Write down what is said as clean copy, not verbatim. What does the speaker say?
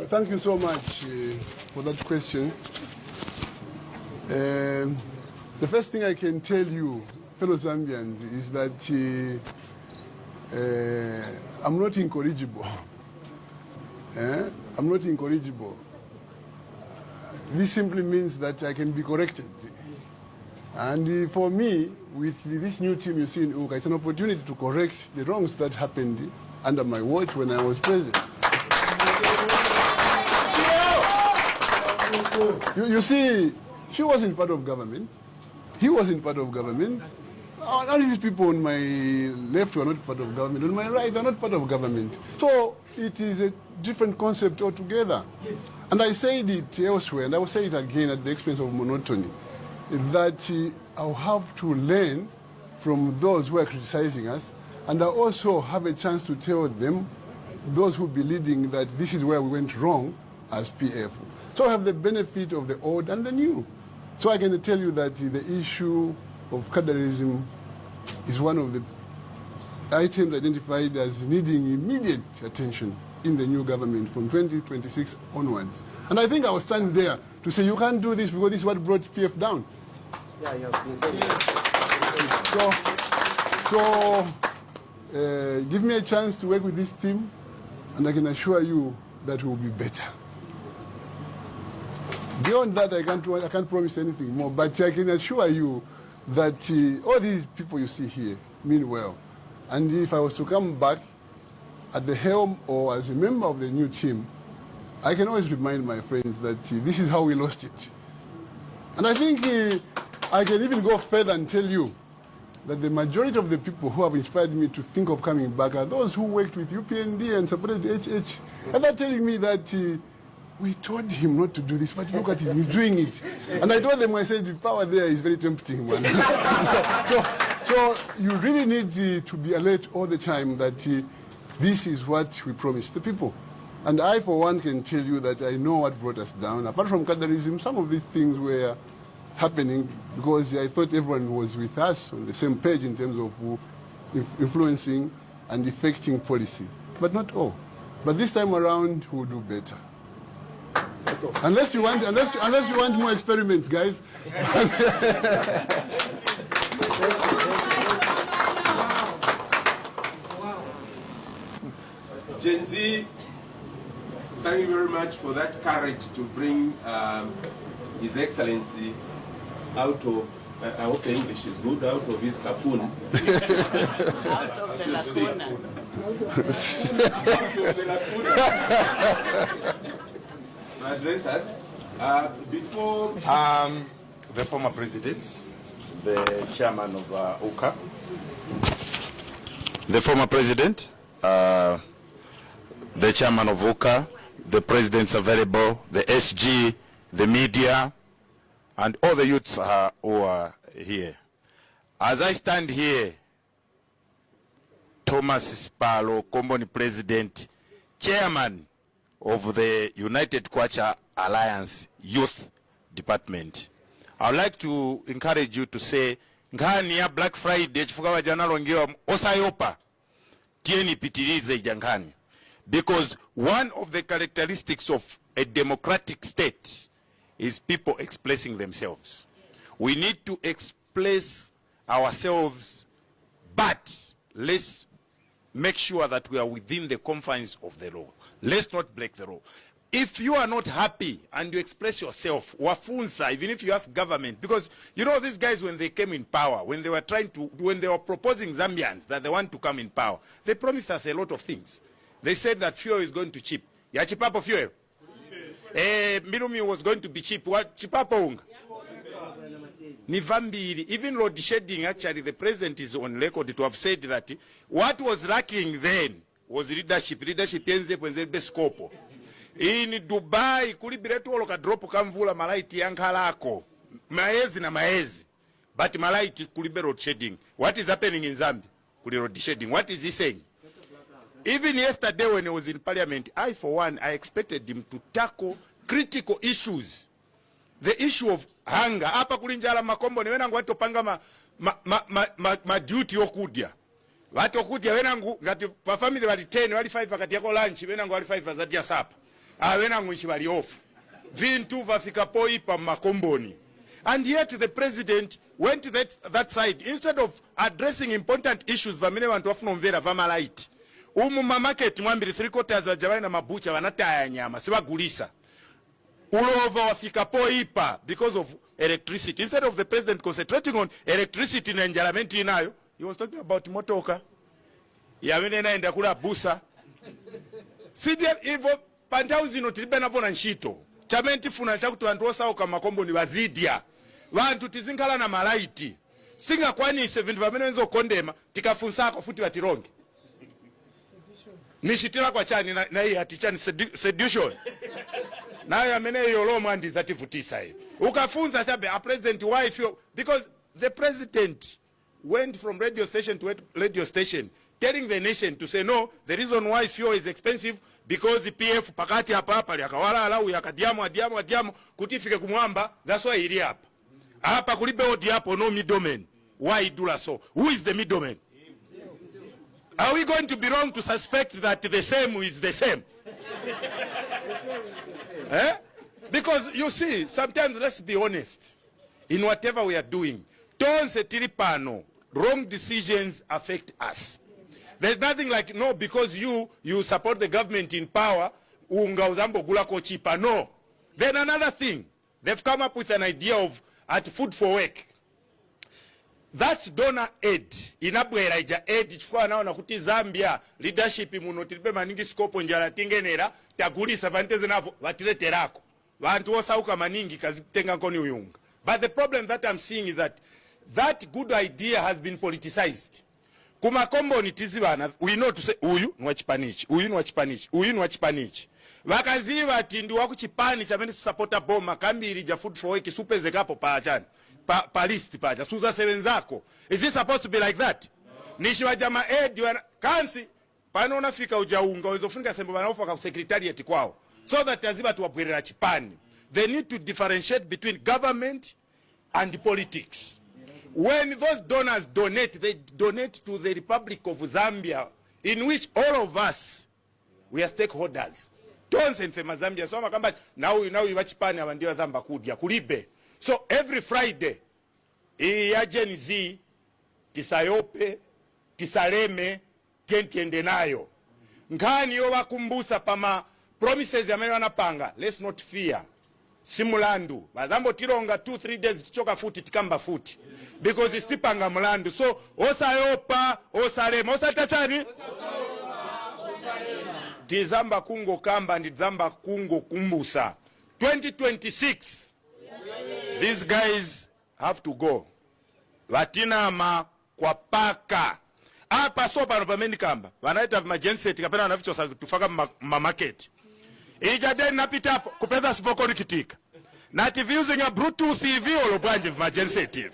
Thank you so much for that question. The first thing I can tell you, fellow Zambians, is that I'm not incorrigible. I'm not incorrigible. This simply means that I can be corrected. And for me, with this new team you see in UCA, it's an opportunity to correct the wrongs that happened under my watch when I was president. You see, she wasn't part of government. He wasn't part of government. All these people on my left were not part of government. On my right, they're not part of government. So it is a different concept altogether. Yes. And I said it elsewhere, and I will say it again at the expense of monotony, that I'll have to learn from those who are criticizing us, and I also have a chance to tell them, those who be leading, that this is where we went wrong as PF. So I have the benefit of the old and the new. So I can tell you that the issue of cadreism is one of the items identified as needing immediate attention in the new government from 2026 onwards. And I think I will stand there to say you can't do this because this is what brought PF down. Yeah, you have been saying so give me a chance to work with this team, and I can assure you that it will be better. Beyond that, I can't promise anything more, but I can assure you that all these people you see here mean well. And if I was to come back at the helm or as a member of the new team, I can always remind my friends that this is how we lost it. And I think I can even go further and tell you that the majority of the people who have inspired me to think of coming back are those who worked with UPND and supported HH. And they're telling me that we told him not to do this, but look at him, he's doing it. And I told them, I said, the power there is very tempting, man. so you really need to be alert all the time that this is what we promised the people. And I, for one, can tell you that I know what brought us down. Apart from cadreism, some of these things were happening because I thought everyone was with us on the same page in terms of influencing and effecting policy. But not all. But this time around, we'll do better. Unless you want more experiments, guys. Gen Z, thank you very much for that courage to bring His Excellency out of, I hope the English is good, out of his cocoon. Out of the lacuna. Out of the lacuna. Address us. Before the former president, the chairman of UCA, the former president, the chairman of UCA, the presidents available, the SG, the media, and all the youths who are here. As I stand here, Thomas Spalo, Comboni president, chairman of the United Kwacha Alliance Youth Department. I would like to encourage you to say, ngani ya Black Friday, chifuka wajana longiwa osayopa, tieni pitilize jangani. Because one of the characteristics of a democratic state is people expressing themselves. We need to express ourselves, but let's make sure that we are within the confines of the law. Let's not break the law. If you are not happy and you express yourself, wafunsa, even if you ask government, because you know these guys when they came in power, when they were proposing Zambians that they want to come in power, they promised us a lot of things. They said that fuel is going to cheap. Ya chipapo fuel? Milumi was going to be cheap. What chipapo unga? Nivambiri. Even load shedding, actually, the president is on record to have said that what was lacking then was leadership. Leadership yenze kwenze beskopo. In Dubai, kuli biletu waloka dropu kamvula malaiti yankalako. Maezi na maezi. But malaiti kuli road shedding. What is happening in Zambia? Kuli road shedding. What is he saying? Even yesterday when he was in parliament, I for one, I expected him to tackle critical issues. The issue of hunger. Apa kulinjala makombo niwena ngwato panga ma duty okudia. Watu kuja wenangu ngati pa family wali 10 wali 5 wakati yako lunch wenangu wali 5 azati ya sapa. Wenangu nchi wali off. Vintu vafika poi pa makomboni. And yet the president went to that side instead of addressing important issues vamene vantu vafunomvera vamalaiti. Ma market mwambiri 3/4 wajawai na mabucha wanataya nyama sibagulisa. Ulova wafika poipa because of electricity. Instead of the president concentrating on electricity na enjalamenti inayo, he was talking about motoka. Yamene naenda kula busa. Sidia hivyo pantauzi notilibe na vona nshito. Chamenti funa chakutu wantuosa oka makombo ni wazidia. Wantu tizinkala na malaiti. Stinga kwani ise vintu vamene wenzo kondema, tikafunsako futi watirongi. Nishitila kwa chani na hii hatichani sedition. Na yamene yolo mwandi zati futisa hii. Ukafunza chabe a president wife because the president went from radio station to radio station telling the nation to say no, the reason why fuel is expensive because the PF pakati hapa yakawala alau yakadiamo kutifike kumwamba, that's why ili hapa. Hapa kulibe odi hapo no middleman. Why do so? Who is the middleman? Are we going to be wrong to suspect that the same is the same? Eh? Because you see, sometimes let's be honest. In whatever we are doing, tonse tilipano, wrong decisions affect us. There's nothing like, no, because you support the government in power, unga uzambo gula ko chipa. No. Then another thing, they've come up with an idea of at food for work. That's donor aid. Inabwera ija aid chifukwa nao na kuti Zambia leadership munotilipe maningi scope njala tingenera tagulisa vanteze navo vatileterako. Vantu osauka maningi kazitenga koni uyunga. But the problem that I'm seeing is that good idea has been politicized. Kumakombo ni tizibana, we know to say uyu nwachipanichi, uyu nwachipanichi, uyu nwachipanichi. Wakaziva ati ndi wakuchipani chamene supporta boma kambiri ja food for work supeze kapo pa achani. Pa list paja suza sevenzako. Is it supposed to be like that? Nishi wajama kansi pano unafika ujaunga wezofunika sembo wanaofa kwa secretariat kwao so that aziba tuwapwirira chipani. They need to differentiate between government and politics. When those donors donate, they donate to the Republic of Zambia, in which all of us, we are stakeholders. Tonse nfema Zambia. So makamba, now iwachipani awandiwa Zamba kudia, kulibe. So every Friday, ya Gen Z, tisayope, tisaleme, tiende nayo. Nkani yo wakumbusa pama promises ya mene wanapanga. Let's not fear. Simulandu. Bazambo tironga 2-3 days tichoka futi tikamba futi. Because it's tipanga mulandu. So osayopa, osalema. Osatachani? Tizamba kungo kamba ndi zamba kungo kumbusa. 2026. These guys have to go. Watinama kwa paka. Hapa sopa no pameni kamba. Wanaita emergency tikapena wanaficho tufaka market. Ija den napita hapo kupeza sivoko nikitika. Na TV using a Bluetooth TV or a branch of emergency TV.